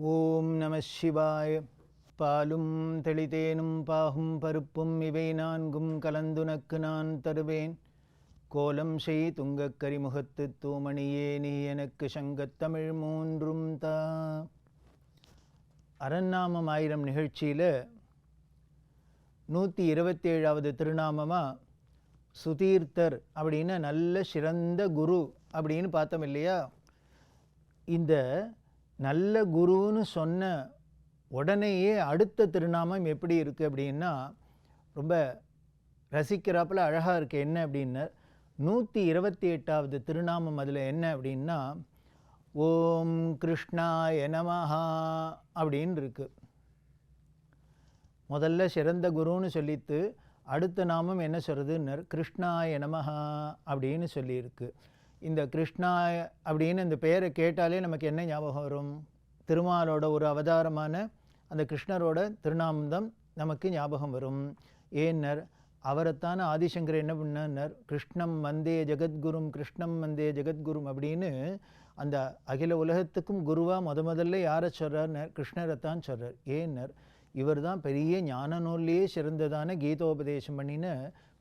ஓம் நம சிவாய. பாலும் தெளிதேனும் பாகும் பருப்பும் இவை நான்கும் கலந்துனக்கு நான் தருவேன். கோலம் செய் துங்கக் கரிமுகத்து தூமணியே நீ எனக்கு சங்கத்தமிழ் மூன்றும் தா. அரண்நாமம் ஆயிரம் நிகழ்ச்சியில் 127வது திருநாமமாக சுதீர்த்தர் அப்படின்னு நல்ல சிறந்த குரு அப்படின்னு பார்த்தோம் இல்லையா. இந்த நல்ல குருன்னு சொன்ன உடனேயே அடுத்த திருநாமம் எப்படி இருக்குது அப்படின்னா ரொம்ப ரசிக்கிறாப்பில் அழகாக இருக்குது. என்ன அப்படின்னா 128வது திருநாமம் அதில் என்ன அப்படின்னா ஓம் கிருஷ்ணாய நமஹா அப்படின்னு இருக்குது. முதல்ல சிறந்த குருன்னு சொல்லித்து அடுத்த நாமம் என்ன சொல்கிறதுன்னு கிருஷ்ணாய நமஹா அப்படின்னு சொல்லியிருக்கு. இந்த கிருஷ்ணாய அப்படின்னு இந்த பெயரை கேட்டாலே நமக்கு என்ன ஞாபகம் வரும்? திருமாலோட ஒரு அவதாரமான அந்த கிருஷ்ணரோட திருநாமம் நமக்கு ஞாபகம் வரும். ஏன்னர் அவரைத்தான ஆதிசங்கர் என்ன பண்ணார், கிருஷ்ணம் வந்தே ஜெகத்குரும் கிருஷ்ணம் வந்தே ஜெகத்குரும் அப்படின்னு அந்த அகில உலகத்துக்கும் குருவாக முதல்ல யாரை சொல்கிறார்னர், கிருஷ்ணரைத்தான் சொல்கிறார். ஏன்னர் இவர் தான் பெரிய ஞான நூல்லையே சிறந்ததான கீதோபதேசம் பண்ணின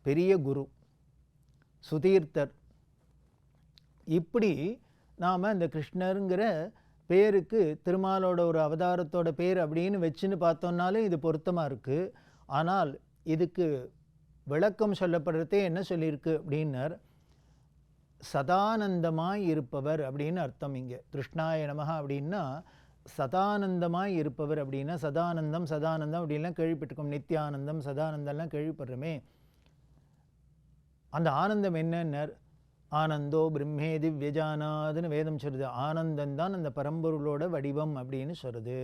பெரிய குரு சுதீர்த்தர். இப்படி நாம் அந்த கிருஷ்ணருங்கிற பேருக்கு திருமாலோட ஒரு அவதாரத்தோட பேர் அப்படின்னு வச்சுன்னு பார்த்தோன்னாலும் இது பொருத்தமாக இருக்குது. ஆனால் இதுக்கு விளக்கம் சொல்லப்படுறதே என்ன சொல்லியிருக்கு அப்படின்னர், சதானந்தமாய் இருப்பவர் அப்படின்னு அர்த்தம். இங்கே கிருஷ்ணாய நமஹா அப்படின்னா சதானந்தமாய் இருப்பவர் அப்படின்னா சதானந்தம் சதானந்தம் அப்படின்லாம் கேள்விப்பட்டிருக்கோம். நித்யானந்தம் சதானந்தம்லாம் கேள்விப்படுறோமே. அந்த ஆனந்தம் என்னன்னர், ஆனந்தோ பிரம்மே திவ்யஜானாதுன்னு வேதம் சொல்லுது. ஆனந்தந்தான் அந்த பரம்பொருளோட வடிவம் அப்படின்னு சொல்லுது.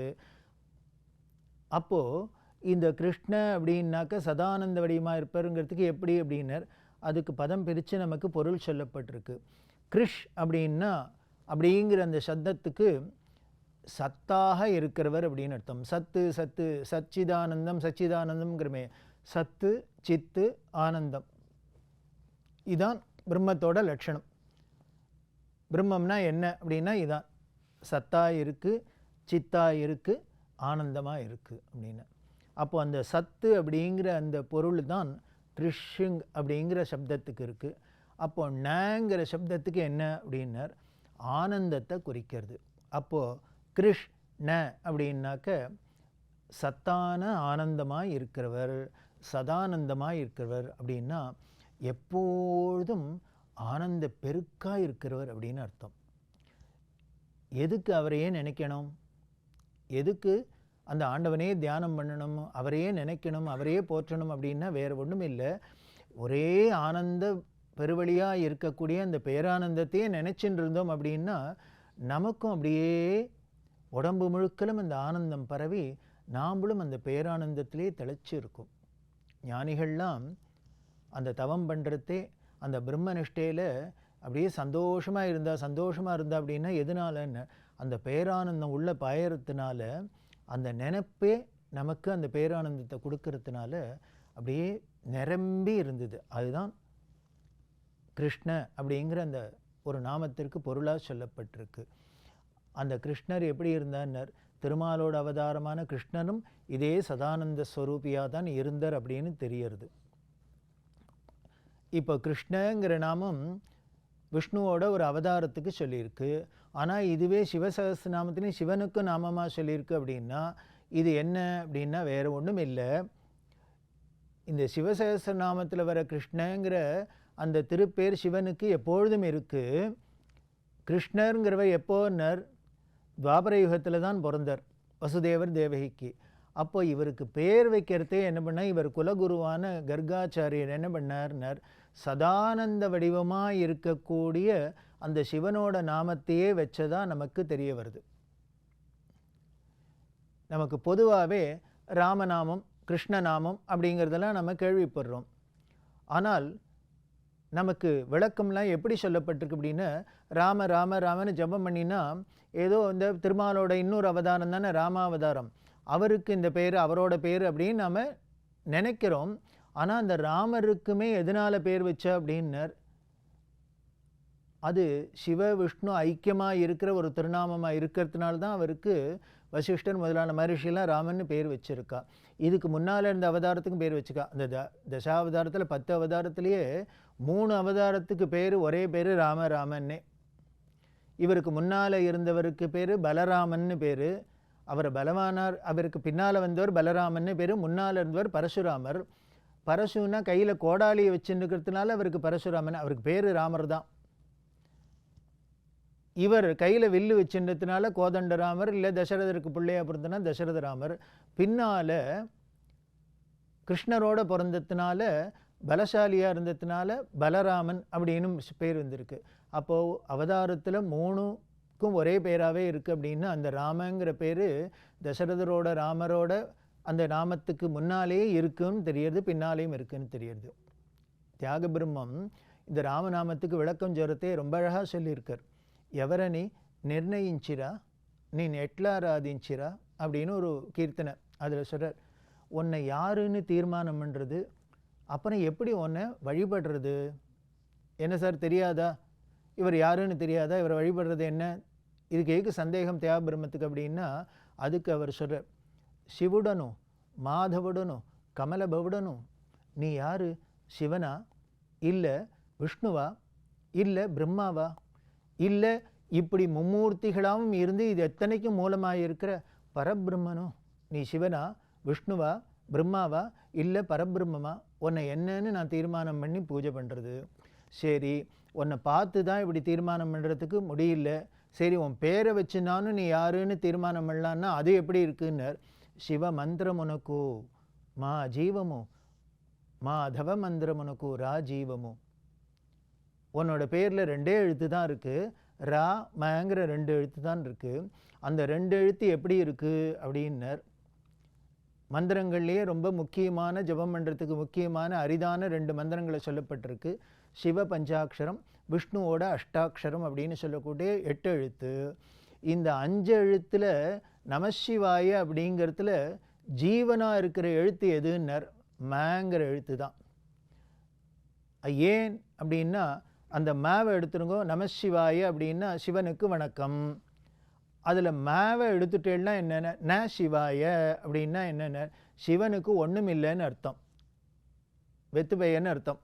அப்போது இந்த கிருஷ்ண அப்படின்னாக்க சதானந்த வடிவமாக இருப்பாருங்கிறதுக்கு எப்படி அப்படின்னர், அதுக்கு பதம் பிரித்து நமக்கு பொருள் சொல்லப்பட்டிருக்கு. கிருஷ் அப்படின்னா அப்படிங்கிற அந்த சப்தத்துக்கு சத்தாக இருக்கிறவர் அப்படின்னு அர்த்தம். சத்து சத்து சச்சிதானந்தம் சச்சிதானந்தம்ங்கிறமே சத்து சித்து ஆனந்தம் இதான் பிரம்மத்தோட லட்சணம். பிரம்மம்னா என்ன அப்படின்னா இதான் சத்தாக இருக்குது, சித்தாக இருக்குது, ஆனந்தமாக இருக்குது அப்படின்னு. அப்போது அந்த சத்து அப்படிங்கிற அந்த பொருள் தான் கிருஷ்ங் அப்படிங்கிற சப்தத்துக்கு இருக்குது. அப்போது நங்கிற சப்தத்துக்கு என்ன அப்படின்னார், ஆனந்தத்தை குறிக்கிறது. அப்போது கிருஷ் ந அப்படின்னாக்க சத்தான ஆனந்தமாக இருக்கிறவர், சதானந்தமாக இருக்கிறவர் அப்படின்னா எப்பொழுதும் ஆனந்த பெருக்காக இருக்கிறவர் அப்படின்னு அர்த்தம். எதுக்கு அவரையே நினைக்கணும், எதுக்கு அந்த ஆண்டவனே தியானம் பண்ணணும், அவரையே நினைக்கணும், அவரையே போற்றணும் அப்படின்னா வேறு ஒன்றும் இல்லை. ஒரே ஆனந்த பெருவழியாக இருக்கக்கூடிய அந்த பேரானந்தத்தையே நினச்சின்னு இருந்தோம் அப்படின்னா நமக்கும் அப்படியே உடம்பு முழுக்கலும் அந்த ஆனந்தம் பரவி நாம்ளும் அந்த பேரானந்தத்திலே திளைச்சி இருக்கும். ஞானிகள்லாம் அந்த தவம் பண்ணுறதே அந்த பிரம்ம நிஷ்டையில் அப்படியே சந்தோஷமாக இருந்தா அப்படின்னா எதனாலன்னு அந்த பேரானந்தம் உள்ள பாயறதுனால அந்த நினைப்பே நமக்கு அந்த பேரானந்தத்தை கொடுக்கறதுனால அப்படியே நிரம்பி இருந்தது. அதுதான் கிருஷ்ண அப்படிங்கிற அந்த ஒரு நாமத்திற்கு பொருளாக சொல்லப்பட்டிருக்கு. அந்த கிருஷ்ணர் எப்படி இருந்தார், திருமாலோட அவதாரமான கிருஷ்ணனும் இதே சதானந்த ஸ்வரூபியாக தான் இருந்தார் அப்படின்னு தெரியறது. இப்போ கிருஷ்ணங்கிற நாமம் விஷ்ணுவோட ஒரு அவதாரத்துக்கு சொல்லியிருக்கு. ஆனால் இதுவே சிவசகஸ்ரநாமத்திலையும் சிவனுக்கு நாமமாக சொல்லியிருக்கு. அப்படின்னா இது என்ன அப்படின்னா வேறு ஒன்றும் இல்லை. இந்த சிவசகஸ்ரநாமத்தில் வர கிருஷ்ணங்கிற அந்த திருப்பேர் சிவனுக்கு எப்பொழுதும் இருக்குது. கிருஷ்ணருங்கிறவர் எப்போன்னர் துவாபர யுகத்தில் தான் பிறந்தார் வசுதேவர் தேவகிக்கு. அப்போ இவருக்கு பேர் வைக்கிறதே என்ன பண்ணால், இவர் குலகுருவான கர்காச்சாரியர் என்ன பண்ணார்னர் சதானந்த வடிவமாக இருக்கக்கூடிய அந்த சிவனோட நாமத்தையே வச்சதா நமக்கு தெரிய வருது. நமக்கு பொதுவாகவே ராமநாமம் கிருஷ்ணநாமம் அப்படிங்கிறதெல்லாம் நம்ம கேள்விப்படுறோம். ஆனால் நமக்கு விளக்கம்லாம் எப்படி சொல்லப்பட்டிருக்கு அப்படின்னா, ராம ராம ராமன்னு ஜபம் பண்ணினா ஏதோ இந்த திருமாலோட இன்னொரு அவதாரம் தானே ராமாவதாரம், அவருக்கு இந்த பேர் அவரோட பேர் அப்படின்னு நாம் நினைக்கிறோம். ஆனால் அந்த ராமருக்குமே எதனால் பேர் வச்சா அப்படின்னர், அது சிவ விஷ்ணு ஐக்கியமாக இருக்கிற ஒரு திருநாமமாக இருக்கிறதுனால தான் அவருக்கு வசிஷ்டர் முதலான மகரிஷிலாம் ராமன்னு பேர் வச்சுருக்கா. இதுக்கு முன்னால் இருந்த அவதாரத்துக்கும் பேர் வச்சுக்கா. அந்த தசாவதாரத்தில் 10 அவதாரத்திலேயே 3 அவதாரத்துக்கு பேர் ஒரே பேர் ராமன்னே. இவருக்கு முன்னால் இருந்தவருக்கு பேர் பலராமன்னு பேர். அவர் பலவானார். அவருக்கு பின்னால் வந்தவர் பலராமன்னு பேர். முன்னால் இருந்தவர் பரசுராமர். பரசுன்னா கையில் கோடாலியை வச்சுருக்கிறதுனால அவருக்கு பரசுராமன். அவருக்கு பேர் ராமர் தான். இவர் கையில் வில்லு வச்சுன்றதுனால கோதண்டராமர், இல்லை தசரதருக்கு பிள்ளையாக பிறந்தனா தசரத ராமர். பின்னால் கிருஷ்ணரோட பிறந்ததுனால பலசாலியாக இருந்ததுனால பலராமன் அப்படின்னு பேர் வந்திருக்கு. அப்போது அவதாரத்தில் 3க்கும் ஒரே பேராகவே இருக்குது. அப்படின்னா அந்த ராமங்கிற பேர் தசரதரோட ராமரோட அந்த நாமத்துக்கு முன்னாலேயே இருக்குன்னு தெரியுது, பின்னாலேயும் இருக்குன்னு தெரியுது. தியாக பிரம்மம் இந்த ராமநாமத்துக்கு விளக்கம் சொல்கிறதே ரொம்ப அழகாக சொல்லியிருக்கார். எவரனி நிர்ணயிச்சிரா நீ எட்லாராதிச்சிரா அப்படின்னு ஒரு கீர்த்தனை. அதில் சொல்கிறார், உன்னை யாருன்னு தீர்மானம் பண்ணுறது, அப்புறம் எப்படி உன்னை வழிபடுறது? என்ன சார் தெரியாதா? இவர் யாருன்னு தெரியாதா? இவரை வழிபடுறது என்ன? இதுக்கு எதுக்கு சந்தேகம் தியாக பிரம்மத்துக்கு அப்படின்னா, அதுக்கு அவர் சொல்கிறார், சிவுடனும் மாதவுடனும் கமலபவுடனும் நீ யார்? சிவனா, இல்லை விஷ்ணுவா, இல்லை பிரம்மாவா, இல்லை இப்படி மும்மூர்த்திகளாகவும் இருந்து இது எத்தனைக்கும் மூலமாக இருக்கிற பரபிரம்மனோ? நீ சிவனா, விஷ்ணுவா, பிரம்மாவா, இல்லை பரபிரம்மமா? உன்னை என்னன்னு நான் தீர்மானம் பண்ணி பூஜை பண்ணுறது? சரி, உன்னை பார்த்து தான் இப்படி தீர்மானம் பண்ணுறதுக்கு முடியல. சரி, உன் பேரை வச்சு நானும் நீ யாருன்னு தீர்மானம் பண்ணலான்னா அது எப்படி இருக்குன்னு, சிவ மந்திரமுனக்கு மா ஜீவமோ மாதவ மந்திரமுனக்கு ரா ஜீவமோ. உன்னோட பேரில் 2 எழுத்து தான் இருக்குது. ரா மங்கிற 2 எழுத்து தான் இருக்குது. அந்த 2 எழுத்து எப்படி இருக்குது அப்படின்னர், மந்திரங்கள்லேயே ரொம்ப முக்கியமான ஜபம் பண்ணுறதுக்கு முக்கியமான அரிதான 2 மந்திரங்களை சொல்லப்பட்டிருக்கு. சிவ பஞ்சாட்சரம், விஷ்ணுவோட அஷ்டாட்சரம் அப்படின்னு சொல்லக்கூடிய 8 எழுத்து. இந்த 5 எழுத்தில் நமசிவாய அப்படிங்கிறதுல ஜீவனாக இருக்கிற எழுத்து எதுன்னர், மேங்கிற எழுத்து தான். ஏன் அப்படின்னா, அந்த மேவை எடுத்துருங்கோ, நமசிவாய அப்படின்னா சிவனுக்கு வணக்கம். அதில் மேவை எடுத்துட்டேன்னா என்னென்ன, ந சிவாய அப்படின்னா என்னென்ன, சிவனுக்கு ஒன்றும் இல்லைன்னு அர்த்தம், வெத்துப்பையன்னு அர்த்தம்.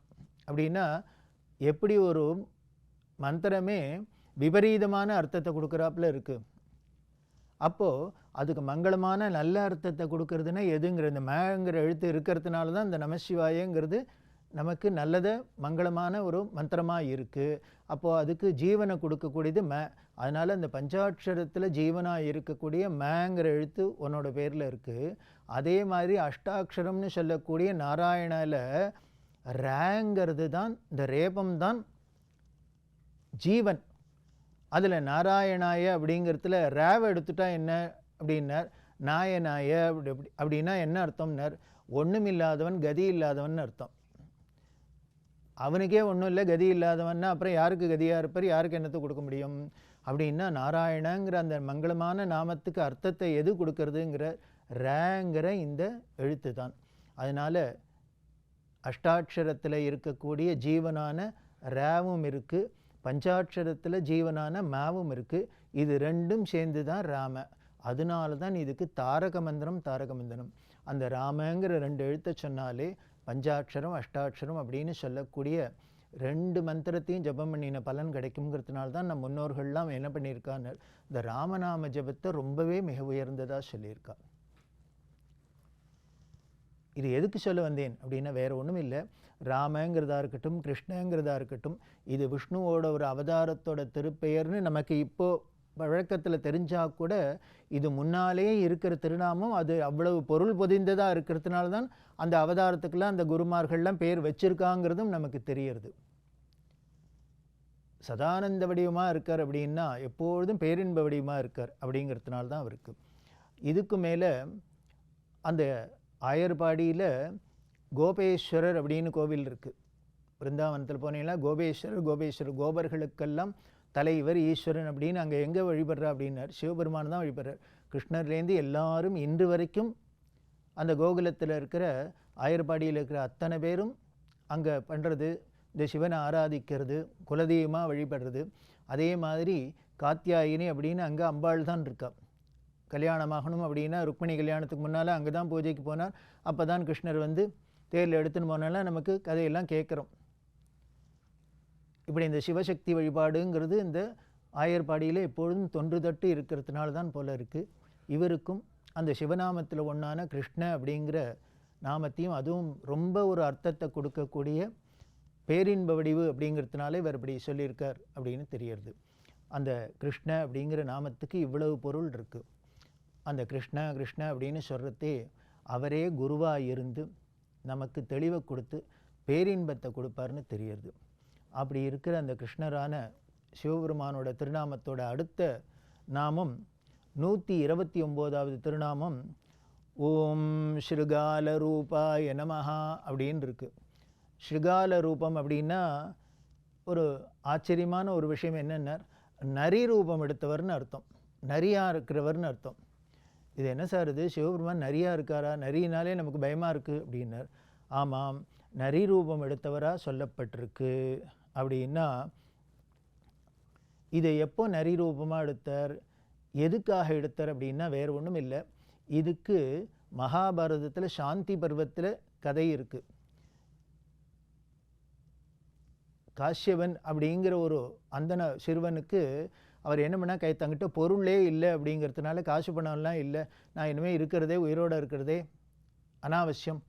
அப்படின்னா எப்படி ஒரு மந்திரமே விபரீதமான அர்த்தத்தை கொடுக்குறாப்புல இருக்குது. அப்போது அதுக்கு மங்களமான நல்ல அர்த்தத்தை கொடுக்கறதுன்னா எதுங்கிற இந்த மேங்கிற எழுத்து இருக்கிறதுனால தான் இந்த நமசிவாயங்கிறது நமக்கு நல்லதை மங்களமான ஒரு மந்திரமாக இருக்குது. அப்போது அதுக்கு ஜீவனை கொடுக்கக்கூடியது மே. அதனால் அந்த பஞ்சாட்சரத்தில் ஜீவனாக இருக்கக்கூடிய மேங்கிற எழுத்து உன்னோட பேரில் இருக்குது. அதே மாதிரி அஷ்டாட்சரம்னு சொல்லக்கூடிய நாராயணாவில் ரேங்கிறது தான், இந்த ரேபம் தான் ஜீவன். அதில் நாராயணாய அப்படிங்கிறதுல ரேவை எடுத்துட்டா என்ன அப்படின்னார், நாயனாய அப்படின்னா என்ன அர்த்தம்னார், ஒன்றும் இல்லாதவன் கதி இல்லாதவன் அர்த்தம். அவனுக்கே ஒன்றும் இல்லை, கதி இல்லாதவன்னா அப்புறம் யாருக்கு கதியாக இருப்பார், யாருக்கு என்னத்தை கொடுக்க முடியும்? அப்படின்னா நாராயணங்கிற அந்த மங்களமான நாமத்துக்கு அர்த்தத்தை எது கொடுக்கறதுங்கிற ரேங்கிற இந்த எழுத்து தான். அதனால் அஷ்டாட்சரத்தில் இருக்கக்கூடிய ஜீவனான ரேவும் இருக்குது, பஞ்சாட்சரத்தில் ஜீவனான மாவும் இருக்குது. இது ரெண்டும் சேர்ந்து தான் ராம. அதனால தான் இதுக்கு தாரக மந்திரம். தாரக மந்திரம் அந்த ராமங்கிற 2 எழுத்தை சொன்னாலே பஞ்சாட்சரம் அஷ்டாட்சரம் அப்படின்னு சொல்லக்கூடிய 2 மந்திரத்தையும் ஜபம் பண்ணின பலன் கிடைக்குங்கிறதுனால தான் நம்ம முன்னோர்கள்லாம் என்ன பண்ணியிருக்கான்னு இந்த ராமநாம ஜபத்தை ரொம்பவே மிக உயர்ந்ததாக சொல்லியிருக்கா. இது எதுக்கு சொல்ல வந்தேன் அப்படின்னா வேறு ஒன்றும் இல்லை. ராமங்கிறதா இருக்கட்டும், கிருஷ்ணங்கிறதா இருக்கட்டும், இது விஷ்ணுவோட ஒரு அவதாரத்தோட திருப்பெயர்னு நமக்கு இப்போது வழக்கத்தில் தெரிஞ்சால் கூட இது முன்னாலே இருக்கிற திருநாமம் அது அவ்வளவு பொருள் பொதிந்ததாக இருக்கிறதுனால தான் அந்த அவதாரத்துக்கெல்லாம் அந்த குருமார்கள்லாம் பேர் வச்சிருக்காங்கிறதும் நமக்கு தெரியுது. சதானந்த வடிவமாக இருக்கார் அப்படின்னா எப்பொழுதும் பேரின்ப வடிவமாக இருக்கார் அப்படிங்கிறதுனால தான் அவருக்கு. இதுக்கு மேலே அந்த ஆயர்பாடியில் கோபேஸ்வரர் அப்படின்னு கோவில் இருக்குது. பிருந்தாவனத்தில் போனீங்கன்னா கோபேஸ்வரர் கோபர்களுக்கெல்லாம் தலைவர் ஈஸ்வரன் அப்படின்னு அங்கே எங்கே வழிபடுறா அப்படின்னார், சிவபெருமான் தான் வழிபடுறார். கிருஷ்ணர்லேருந்து எல்லாரும் இன்று வரைக்கும் அந்த கோகுலத்தில் இருக்கிற ஆயர்பாடியில் இருக்கிற அத்தனை பேரும் அங்கே பண்ணுறது இந்த சிவனை ஆராதிக்கிறது, குலதெய்வமாக வழிபடுறது. அதே மாதிரி காத்தியாயினி அப்படின்னு அங்கே அம்பாள் தான் இருக்கா. கல்யாணமாகணும் அப்படின்னா ருக்மிணி கல்யாணத்துக்கு முன்னால் அங்கே தான் பூஜைக்கு போனார். அப்போ தான் கிருஷ்ணர் வந்து தேரில் எடுத்துன்னு போனால நமக்கு கதையெல்லாம் கேட்குறோம். இப்படி இந்த சிவசக்தி வழிபாடுங்கிறது இந்த ஆயர்பாடியில் எப்பொழுதும் தொன்று தட்டு இருக்கிறதுனால தான் போல இருக்குது. இவருக்கும் அந்த சிவநாமத்தில் ஒன்றான கிருஷ்ண அப்படிங்கிற நாமத்தையும், அதுவும் ரொம்ப ஒரு அர்த்தத்தை கொடுக்கக்கூடிய பேரின்ப வடிவு அப்படிங்கிறதுனால இவர் இப்படி சொல்லியிருக்கார் அப்படின்னு தெரியறது. அந்த கிருஷ்ண அப்படிங்கிற நாமத்துக்கு இவ்வளவு பொருள் இருக்குது. அந்த கிருஷ்ண கிருஷ்ண அப்படின்னு சொல்கிறதே அவரே குருவாக இருந்து நமக்கு தெளிவை கொடுத்து பேரின்பத்தை கொடுப்பார்னு தெரியறது. அப்படி இருக்கிற அந்த கிருஷ்ணரான சிவபெருமானோட திருநாமத்தோட அடுத்த நாமம் 129வது திருநாமம் ஓம் ஸ்ருகால ரூபாய நமஹா அப்படின்னு இருக்கு. ஸ்ருகால ரூபம் அப்படின்னா ஒரு ஆச்சரியமான ஒரு விஷயம் என்னென்ன, நரி ரூபம் எடுத்தவர்னு அர்த்தம், நரியாக இருக்கிறவர்னு அர்த்தம். இது என்ன சார் இது, சிவபெருமான் நரியாக இருக்காரா, நரியினாலே நமக்கு பயமாக இருக்குது அப்படின்னார். ஆமாம், நரி ரூபம் எடுத்தவராக சொல்லப்பட்டிருக்கு. அப்படின்னா இதை எப்போ நரி ரூபமாக எடுத்தார், எதுக்காக எடுத்தார் அப்படின்னா வேறு ஒன்றும் இல்லை. இதுக்கு மகாபாரதத்தில் சாந்தி பர்வத்தில் கதை இருக்குது. காஷ்யவன் அப்படிங்கிற ஒரு அந்தன சிறுவனுக்கு அவர் என்ன பண்ணால் தங்கிட்ட பொருளே இல்லை அப்படிங்கிறதுனால, காசு பணம்லாம் இல்லை, நான் இனிமேல் இருக்கிறதே உயிரோடு இருக்கிறதே அனாவசியம்,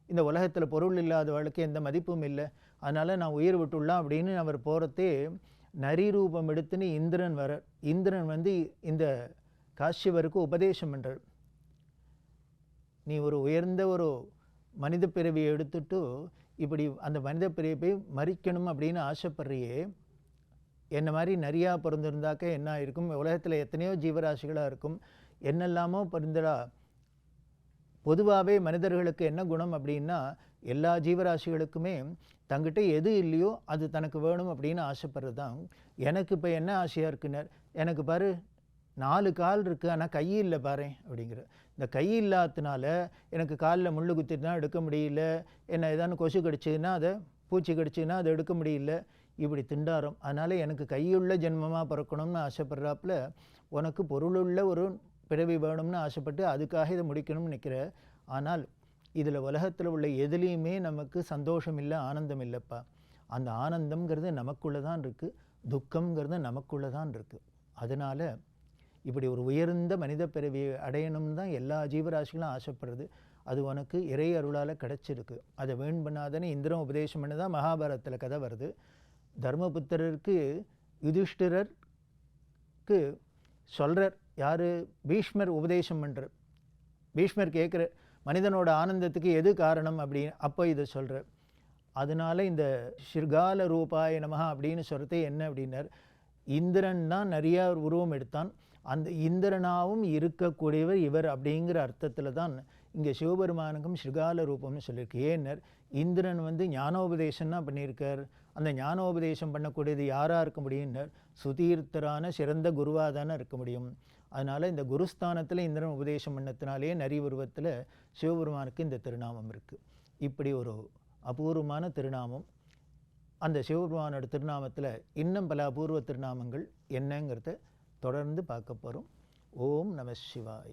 இந்த உலகத்தில் பொருள் இல்லாத வாழ்க்கை எந்த மதிப்பும் இல்லை, அதனால் நான் உயிர் விட்டுடலாம் அப்படின்னு அவர் போகிறதே நரி ரூபம் எடுத்துன்னு இந்திரன் வர, இந்திரன் வந்து இந்த காஷ்யவருக்கு உபதேசம் பண்ணுறார். நீ ஒரு உயர்ந்த ஒரு மனித பிறவியை எடுத்துட்டு இப்படி அந்த மனித பிறவியை மறிக்கணும் அப்படின்னு ஆசைப்படுறியே, என்ன மாதிரி நிறையா பிறந்திருந்தாக்க என்ன இருக்கும், உலகத்தில் எத்தனையோ ஜீவராசிகளாக இருக்கும், என்னெல்லாமோ பிறந்தடா. பொதுவாகவே மனிதர்களுக்கு என்ன குணம் அப்படின்னா, எல்லா ஜீவராசிகளுக்குமே தங்கிட்ட எது இல்லையோ அது தனக்கு வேணும் அப்படின்னு ஆசைப்படுறது தான். எனக்கு இப்போ என்ன ஆசையாக இருக்குன்னார், எனக்கு பாரு 4 கால் இருக்குது ஆனால் கை இல்லை பாரு அப்படிங்கிற. இந்த கை இல்லாததுனால எனக்கு காலில் முள் குத்திட்டுனா எடுக்க முடியல, என்ன ஏதாவது கொசு கடிச்சுன்னா அதை, பூச்சி கடிச்சுன்னா அதை எடுக்க முடியல, இப்படி திண்டாரம். அதனால் எனக்கு கையுள்ள ஜென்மமாக பிறக்கணும்னு ஆசைப்படுறாப்புல, உனக்கு பொருளுள்ள ஒரு பிறவி வேணும்னு ஆசைப்பட்டு அதுக்காக இதை முடிக்கணும்னு நினைக்கிற. ஆனால் இதில் உலகத்தில் உள்ள எதுலேயுமே நமக்கு சந்தோஷம் இல்லை, ஆனந்தம் இல்லைப்பா. அந்த ஆனந்தம்ங்கிறது நமக்குள்ளே தான் இருக்குது, துக்கம்ங்கிறது நமக்குள்ளே தான் இருக்குது. அதனால் இப்படி ஒரு உயர்ந்த மனித பிறவியை அடையணும்னு தான் எல்லா ஜீவராசிகளும் ஆசைப்படுறது. அது உனக்கு இறை அருளால் கிடச்சிருக்கு. அதை வேண் பண்ணாதன்னு இந்திரன் உபதேசம் பண்ணி தான் மகாபாரதத்தில் கதை வருது. தர்மபுத்திரருக்கு யுதிஷ்டிரருக்கு சொல்கிறார், யார், பீஷ்மர் உபதேசம் பண்ணுறார். பீஷ்மர் கேட்குற மனிதனோட ஆனந்தத்துக்கு எது காரணம் அப்படின்னு, அப்போ இதை சொல்கிறார். அதனால இந்த ஸ்ருகால ரூபாய நமஹா அப்படின்னு சொல்கிறதே என்ன அப்படின்னார், இந்திரன் தான் நிறையா உருவம் எடுத்தான், அந்த இந்திரனாவும் இருக்கக்கூடியவர் இவர் அப்படிங்கிற அர்த்தத்தில் தான் இங்கே சிவபெருமானுக்கும் ஸ்ருகால ரூபம்னு சொல்லியிருக்கு. ஏன்னர் இந்திரன் வந்து ஞானோபதேசம்னா பண்ணியிருக்கார். அந்த ஞானோபதேசம் பண்ணக்கூடியது யாராக இருக்க முடியும்னர், சுதீர்த்தரான சிறந்த குருவாக தானே இருக்க முடியும். அதனால் இந்த குருஸ்தானத்தில் இந்திரன் உபதேசம் பண்ணத்தினாலே நரி உருவத்தில் சிவபெருமானுக்கு இந்த திருநாமம் இருக்குது. இப்படி ஒரு அபூர்வமான திருநாமம். அந்த சிவபெருமானோட திருநாமத்தில் இன்னும் பல அபூர்வ திருநாமங்கள் என்னங்கிறத தொடர்ந்து பார்க்க போகிறோம். ஓம் நம சிவாய.